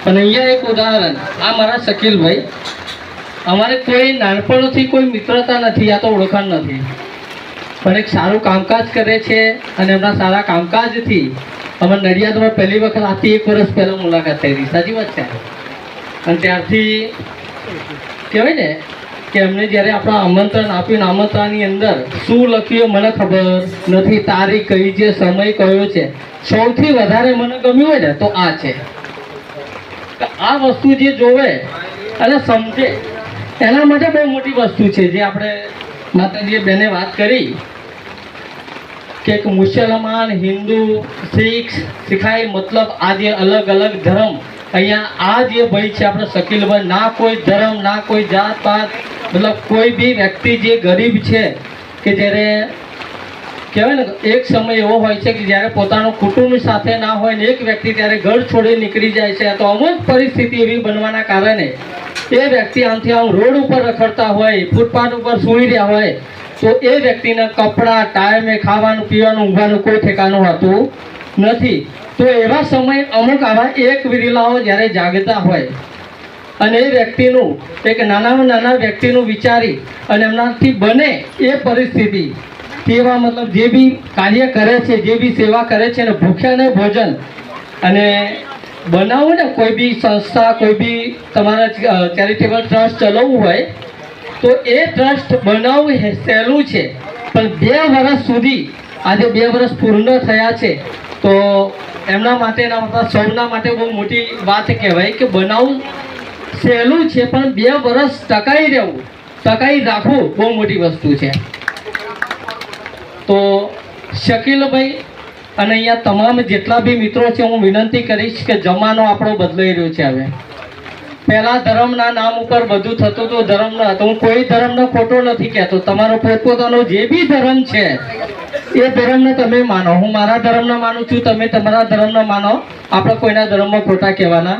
અને અહીંયા એક ઉદાહરણ, આ મારા શકીલભાઈ, અમારે કોઈ નાનપણથી કોઈ મિત્રતા નથી, આ તો ઓળખાણ નથી, પણ એક સારું કામકાજ કરે છે અને એમના સારા કામકાજથી અમારે નડિયાદમાં પહેલી વખત આથી 1 વર્ષ પહેલાં મુલાકાત થઈ હતી. સાચી વાત છે. અને ત્યારથી કહેવાય ને કે એમને જ્યારે આપણા આમંત્રણ આપ્યું, આમંત્રણની અંદર શું લખ્યું મને ખબર નથી, તારીખ કઈ છે, સમય કયો છે. સૌથી વધારે મને ગમ્યું હોય ને તો આ છે. આ વસ્તુ જે જોવે અને સમજે એના માટે બહુ મોટી વસ્તુ છે. જે આપણે માતાજીએ બેને વાત કરી કે એક મુસલમાન, હિન્દુ, શીખ, શીખાઈ, મતલબ આ જે અલગ અલગ ધર્મ, અહીંયા આ જે ભાઈ છે આપણે શકીલભાઈ, ના કોઈ ધર્મ, ના કોઈ જાત પાત, મતલબ કોઈ બી વ્યક્તિ જે ગરીબ છે કે જ્યારે કહેવાય ને એક સમય એવો હોય છે કે જ્યારે પોતાનું કુટુંબ સાથે ના હોય ને એક વ્યક્તિ ત્યારે ઘર છોડી નીકળી જાય છે, તો અમુક પરિસ્થિતિ એવી બનવાના કારણે એ વ્યક્તિ આમથી આમ રોડ ઉપર રખડતા હોય, ફૂટપાથ ઉપર સૂઈ રહ્યા હોય, તો એ વ્યક્તિના કપડાં, ટાઈમે ખાવાનું, પીવાનું, ઊંઘવાનું કોઈ ઠેકાણું હોતું નથી. તો એવા સમય અમુક આવા એક વિરલાઓ જ્યારે જાગતા હોય અને એ વ્યક્તિનું, એક નાનામાં નાના વ્યક્તિનું વિચારી અને એમનાથી બને એ પરિસ્થિતિ તેવા મતલબ જે બી કાર્ય કરે છે, જે બી સેવા કરે છે ને ભૂખ્યાને ભોજન અને બનાવવું ને કોઈ બી સંસ્થા, કોઈ બી તમારા ચેરિટેબલ ટ્રસ્ટ ચલાવવું હોય તો એ ટ્રસ્ટ બનાવવું સહેલું છે, પણ 2 વર્ષ સુધી, આજે 2 વર્ષ પૂર્ણ થયા છે, તો એમના માટેના સૌના માટે બહુ મોટી વાત કહેવાય કે બનાવવું સહેલું છે, પણ 2 વર્ષ ટકાઈ રહેવું, ટકાઈ રાખવું બહુ મોટી વસ્તુ છે. તો શકીલભાઈ અને અહીંયા તમામ જેટલા બી મિત્રો છે, હું વિનંતી કરીશ કે જમાનો આપણો બદલાઈ રહ્યો છે. હવે પહેલા ધર્મના નામ ઉપર બધું થતું હતું, ધર્મના, તો હું કોઈ ધર્મનો ખોટો નથી કહેતો, તમારો પોતપોતાનો જે બી ધર્મ છે એ ધર્મને તમે માનો, હું મારા ધર્મને માનું છું, તમે તમારા ધર્મને માનો, આપણે કોઈના ધર્મમાં ખોટા કહેવાના